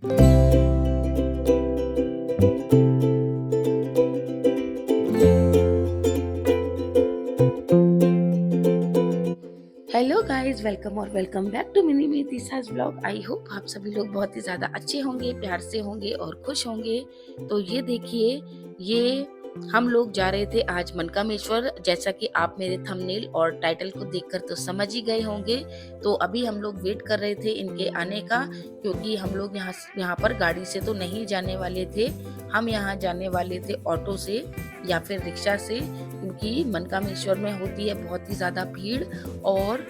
Hello guys, welcome और welcome back to mini me तीसाज blog. I hope आप सभी लोग बहुत ही ज़्यादा अच्छे होंगे, प्यार से होंगे और खुश होंगे। तो ये देखिए, ये हम लोग जा रहे थे आज मनकामेश्वर, जैसा कि आप मेरे थंबनेल और टाइटल को देखकर तो समझ ही गए होंगे। तो अभी हम लोग वेट कर रहे थे इनके आने का, क्योंकि हम लोग यहाँ पर गाड़ी से तो नहीं जाने वाले थे। हम यहाँ जाने वाले थे ऑटो से या फिर रिक्शा से, क्योंकि मनकामेश्वर में होती है बहुत ही ज़्यादा भीड़। और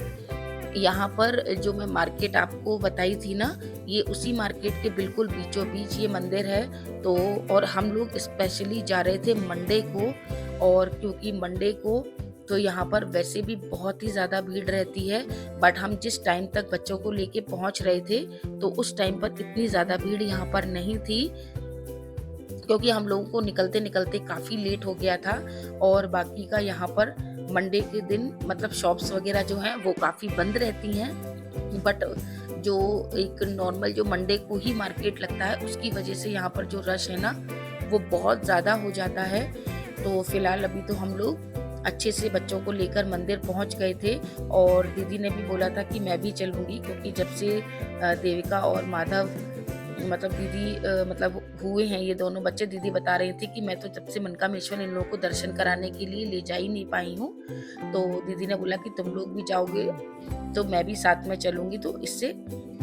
यहाँ पर जो मैं मार्केट आपको बताई थी ना, ये उसी मार्केट के बिल्कुल बीचों बीच ये मंदिर है। तो और हम लोग स्पेशली जा रहे थे मंडे को, और क्योंकि मंडे को तो यहाँ पर वैसे भी बहुत ही ज़्यादा भीड़ रहती है। बट हम जिस टाइम तक बच्चों को लेके पहुँच रहे थे, तो उस टाइम पर इतनी ज़्यादा भीड़ यहाँ पर नहीं थी, क्योंकि हम लोगों को निकलते निकलते काफ़ी लेट हो गया था। और बाकी का यहाँ पर मंडे के दिन मतलब शॉप्स वगैरह जो हैं वो काफ़ी बंद रहती हैं। बट जो एक नॉर्मल जो मंडे को ही मार्केट लगता है, उसकी वजह से यहाँ पर जो रश है ना, वो बहुत ज़्यादा हो जाता है। तो फिलहाल अभी तो हम लोग अच्छे से बच्चों को लेकर मंदिर पहुंच गए थे। और दीदी ने भी बोला था कि मैं भी चलूँगी, क्योंकि जब से देविका और माधव मतलब दीदी मतलब हुए हैं ये दोनों बच्चे, दीदी बता रही थी कि मैं तो जब से मनकामेश्वर इन लोगों को दर्शन कराने के लिए ले जा ही नहीं पाई हूँ। तो दीदी ने बोला कि तुम लोग भी जाओगे तो मैं भी साथ में चलूँगी, तो इससे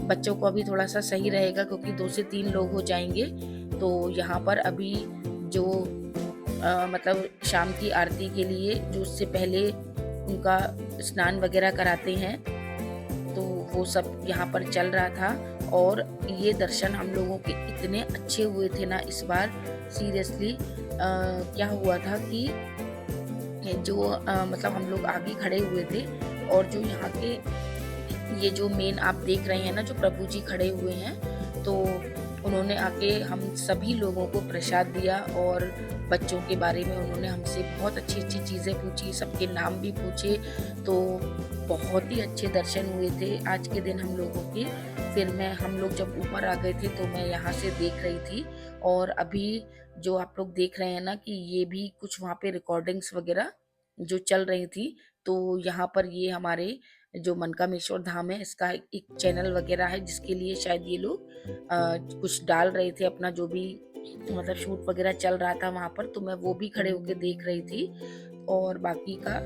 बच्चों को अभी थोड़ा सा सही रहेगा, क्योंकि 2 से 3 लोग हो जाएंगे। तो यहाँ पर अभी जो मतलब शाम की आरती के लिए जो उससे पहले उनका स्नान वगैरह कराते हैं, तो वो सब यहाँ पर चल रहा था। और ये दर्शन हम लोगों के इतने अच्छे हुए थे ना इस बार, सीरियसली। क्या हुआ था कि जो मतलब हम लोग आगे खड़े हुए थे, और जो यहाँ के ये जो मेन आप देख रहे हैं ना, जो प्रभु जी खड़े हुए हैं, तो उन्होंने आके हम सभी लोगों को प्रसाद दिया। और बच्चों के बारे में उन्होंने हमसे बहुत अच्छी अच्छी चीज़ें पूछी, सबके नाम भी पूछे। तो बहुत ही अच्छे दर्शन हुए थे आज के दिन हम लोगों के। फिर हम लोग जब ऊपर आ गए थे, तो मैं यहाँ से देख रही थी। और अभी जो आप लोग देख रहे हैं ना, कि ये भी कुछ वहाँ पे रिकॉर्डिंग्स वगैरह जो चल रही थी। तो यहाँ पर ये हमारे जो मनकामेश्वर धाम है, इसका एक चैनल वगैरह है, जिसके लिए शायद ये लोग कुछ डाल रहे थे, अपना जो भी मतलब शूट वगैरह चल रहा था वहाँ पर। तो मैं वो भी खड़े होके देख रही थी। और बाकी का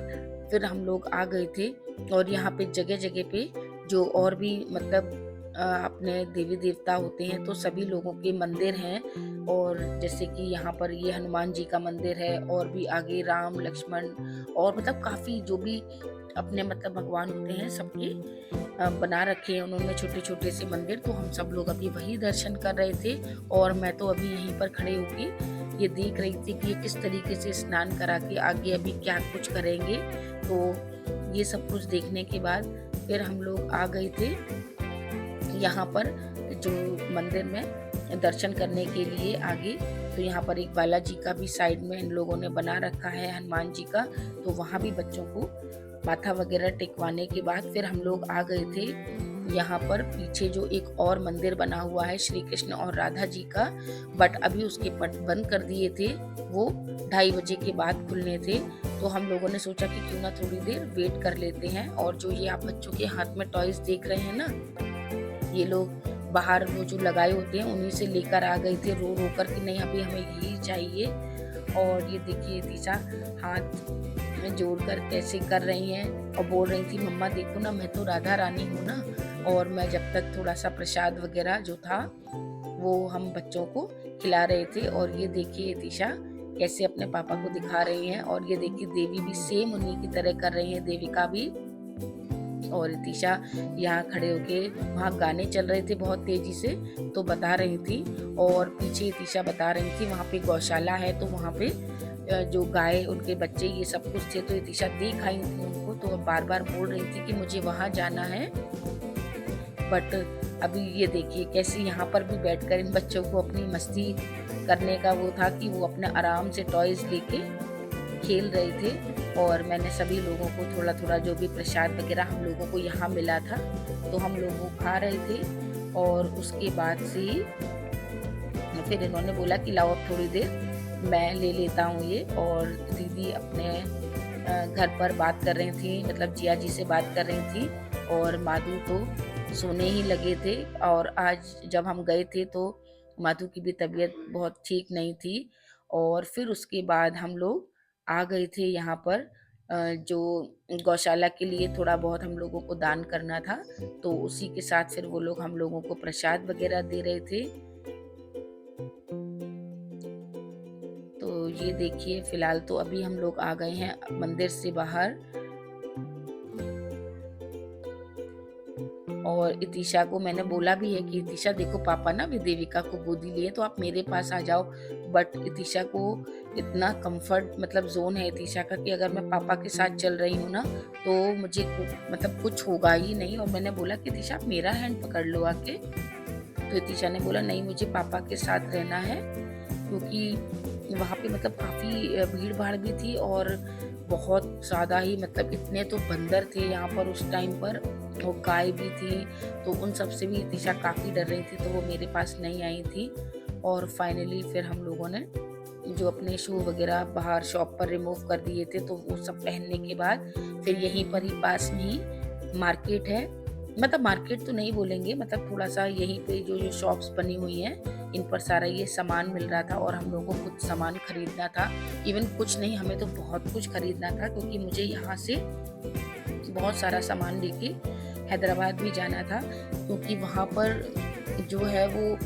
फिर हम लोग आ गए थे। और यहाँ पे जगह जगह पे जो और भी मतलब अपने देवी देवता होते हैं, तो सभी लोगों के मंदिर हैं। और जैसे कि यहाँ पर ये हनुमान जी का मंदिर है, और भी आगे राम लक्ष्मण और मतलब काफ़ी जो भी अपने मतलब भगवान होते हैं, सबके बना रखे हैं उन्होंने छोटे छोटे से मंदिर। तो हम सब लोग अभी वही दर्शन कर रहे थे। और मैं तो अभी यहीं पर खड़े होके ये देख रही थी कि ये किस तरीके से स्नान करा के आगे अभी क्या कुछ करेंगे। तो ये सब कुछ देखने के बाद फिर हम लोग आ गए थे यहाँ पर जो मंदिर में दर्शन करने के लिए आगे। तो यहाँ पर एक बालाजी का भी साइड में इन लोगों ने बना रखा है, हनुमान जी का। तो वहाँ भी बच्चों को माथा वगैरह टेकवाने के बाद फिर हम लोग आ गए थे यहाँ पर पीछे जो एक और मंदिर बना हुआ है श्री कृष्ण और राधा जी का। बट अभी उसके पट बंद कर दिए थे, वो 2:30 बजे के बाद खुलने थे। तो हम लोगों ने सोचा कि क्यों ना थोड़ी देर वेट कर लेते हैं। और जो ये आप बच्चों के हाथ में टॉयज देख रहे हैं ना, ये लोग बाहर वो जो लगाए होते हैं उन्हीं से लेकर आ गए थे, रो रो कर कि नहीं अभी हमें यही चाहिए। और ये देखिए दिशा हाथ में जोड़कर कैसे कर रही हैं और बोल रही थी, मम्मा देखो ना, मैं तो राधा रानी हूँ ना। और मैं जब तक थोड़ा सा प्रसाद वगैरह जो था वो हम बच्चों को खिला रहे थे। और ये देखिए दिशा कैसे अपने पापा को दिखा रही हैं। और ये देखिए देवी भी सेम उन्हीं की तरह कर रही है, देविका भी। और तीशा यहाँ खड़े होके वहाँ गाने चल रहे थे बहुत तेजी से, तो बता रही थी। और पीछे तीशा बता रही थी वहाँ पे गौशाला है, तो वहाँ पे जो गाय उनके बच्चे ये सब कुछ थे। तो तीशा देख आई थी उनको, तो बार बार बोल रही थी कि मुझे वहाँ जाना है। बट अभी ये देखिए कैसे यहाँ पर भी बैठकर इन बच्चों को अपनी मस्ती करने का वो था कि वो अपने आराम से टॉयज लेके खेल रहे थे। और मैंने सभी लोगों को थोड़ा थोड़ा जो भी प्रसाद वगैरह हम लोगों को यहाँ मिला था, तो हम लोग वो खा रहे थे। और उसके बाद से फिर इन्होंने बोला कि लाओ अब थोड़ी देर मैं ले लेता हूँ ये। और दीदी अपने घर पर बात कर रही थी, मतलब जिया जी से बात कर रही थी, और माधु तो सोने ही लगे थे। और आज जब हम गए थे तो माधु की भी तबीयत बहुत ठीक नहीं थी। और फिर उसके बाद हम लोग आ गए थे यहाँ पर, जो गौशाला के लिए थोड़ा बहुत हम लोगों को दान करना था, तो उसी के साथ फिर वो लोग हम लोगों को प्रसाद वगैरह दे रहे थे। तो ये देखिए, फिलहाल तो अभी हम लोग आ गए हैं मंदिर से बाहर। और इतिशा को मैंने बोला भी है कि इतिशा देखो, पापा ना भी देविका को गोदी लिए तो आप मेरे पास आ जाओ। बट इतिशा को इतना कंफर्ट मतलब जोन है इतिशा का कि अगर मैं पापा के साथ चल रही हूँ ना तो मुझे मतलब कुछ होगा ही नहीं। और मैंने बोला कि इतिशा आप मेरा हैंड पकड़ लो आके। तो इतिशा ने बोला नहीं, मुझे पापा के साथ रहना है, क्योंकि वहाँ पे मतलब काफ़ी भीड़ भाड़ भी थी और बहुत ज़्यादा ही, मतलब इतने तो बंदर थे यहाँ पर उस टाइम पर, और गाय भी थी। तो उन सब से भी इतिशा काफ़ी डर रही थी, तो वो मेरे पास नहीं आई थी। और फाइनली फिर हम लोगों ने जो अपने शू वगैरह बाहर शॉप पर रिमूव कर दिए थे, तो वो सब पहनने के बाद फिर यहीं पर ही पास में ही मार्केट है, मतलब मार्केट तो नहीं बोलेंगे, मतलब थोड़ा सा यहीं पे जो जो शॉप्स बनी हुई हैं इन पर सारा ये सामान मिल रहा था। और हम लोगों को कुछ सामान खरीदना था, इवन कुछ नहीं, हमें तो बहुत कुछ खरीदना था, क्योंकि मुझे यहाँ से बहुत सारा सामान लेके हैदराबाद भी जाना था। क्योंकि वहाँ पर जो है वो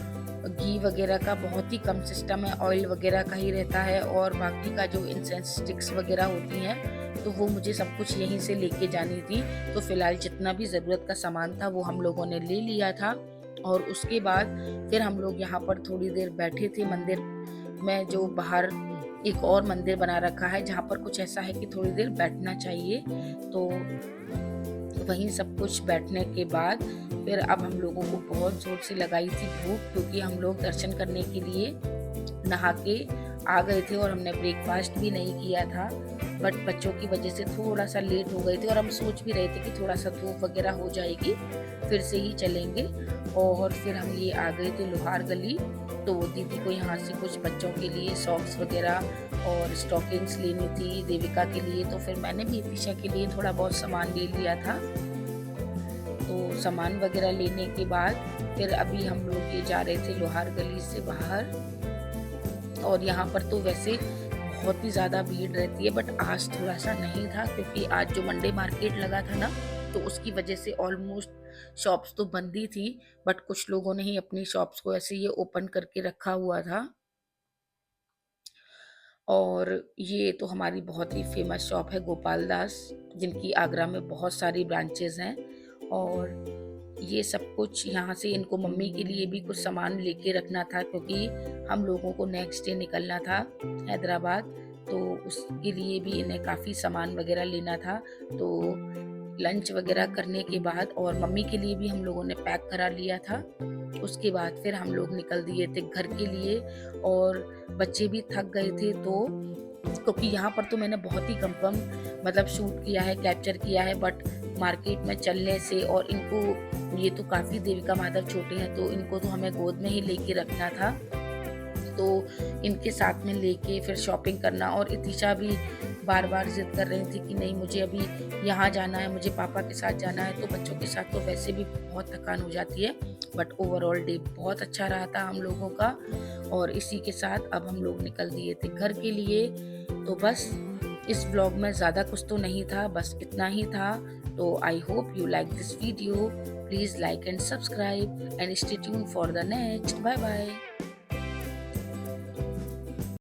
घी वगैरह का बहुत ही कम सिस्टम है, ऑयल वगैरह का ही रहता है, और बाकी का जो इंसेंस स्टिक्स वगैरह होती हैं तो वो मुझे सब कुछ यहीं से लेके जानी थी। तो फिलहाल जितना भी ज़रूरत का सामान था वो हम लोगों ने ले लिया था। और उसके बाद फिर हम लोग यहाँ पर थोड़ी देर बैठे थे मंदिर में, जो बाहर एक और मंदिर बना रखा है जहाँ पर कुछ ऐसा है कि थोड़ी देर बैठना चाहिए। तो वहीं सब कुछ बैठने के बाद फिर अब हम लोगों को बहुत ज़ोर से लगाई थी भूख, क्योंकि हम लोग दर्शन करने के लिए नहा के आ गए थे और हमने ब्रेकफास्ट भी नहीं किया था। बट बच्चों की वजह से थोड़ा सा लेट हो गए थे, और हम सोच भी रहे थे कि थोड़ा सा धूप वगैरह हो जाएगी फिर से ही चलेंगे। और फिर हम ये आ गए थे लोहार गली। तो दीदी को यहाँ से कुछ बच्चों के लिए सॉक्स वगैरह और स्टॉकिंग्स लेनी थी देविका के लिए, तो फिर मैंने भी इतिशा के लिए थोड़ा बहुत सामान ले लिया था। तो सामान वगैरह लेने के बाद फिर अभी हम लोग ये जा रहे थे लोहार गली से बाहर। और यहाँ पर तो वैसे बहुत ही ज़्यादा भीड़ रहती है, बट आज थोड़ा सा नहीं था, क्योंकि आज जो मंडे मार्केट लगा था ना, तो उसकी वजह से ऑलमोस्ट शॉप्स तो बंद ही थी। बट कुछ लोगों ने ही अपनी शॉप्स को ऐसे ये ओपन करके रखा हुआ था। और ये तो हमारी बहुत ही फेमस शॉप है गोपाल दास, जिनकी आगरा में बहुत सारी ब्रांचेस हैं। और ये सब कुछ यहाँ से इनको मम्मी के लिए भी कुछ सामान लेके रखना था, क्योंकि हम लोगों को नेक्स्ट डे निकलना था हैदराबाद, तो उसके लिए भी इन्हें काफ़ी सामान वगैरह लेना था। तो लंच वगैरह करने के बाद और मम्मी के लिए भी हम लोगों ने पैक करा लिया था। उसके बाद फिर हम लोग निकल दिए थे घर के लिए, और बच्चे भी थक गए थे। तो क्योंकि यहाँ पर तो मैंने बहुत ही कम मतलब शूट किया है, कैप्चर किया है, बट मार्केट में चलने से, और इनको ये तो काफ़ी देविका माधव छोटे हैं, तो इनको तो हमें गोद में ही लेके रखना था। तो इनके साथ में लेके फिर शॉपिंग करना, और इतिशा भी बार बार जिद कर रही थी कि नहीं मुझे अभी यहाँ जाना है, मुझे पापा के साथ जाना है। तो बच्चों के साथ तो वैसे भी बहुत थकान हो जाती है, बट ओवरऑल डे बहुत अच्छा रहा था हम लोगों का। और इसी के साथ अब हम लोग निकल दिए थे घर के लिए। तो बस इस व्लॉग में ज़्यादा कुछ तो नहीं था, बस इतना ही था। तो I hope you like this video, please like and subscribe and stay tuned for the next. Bye bye.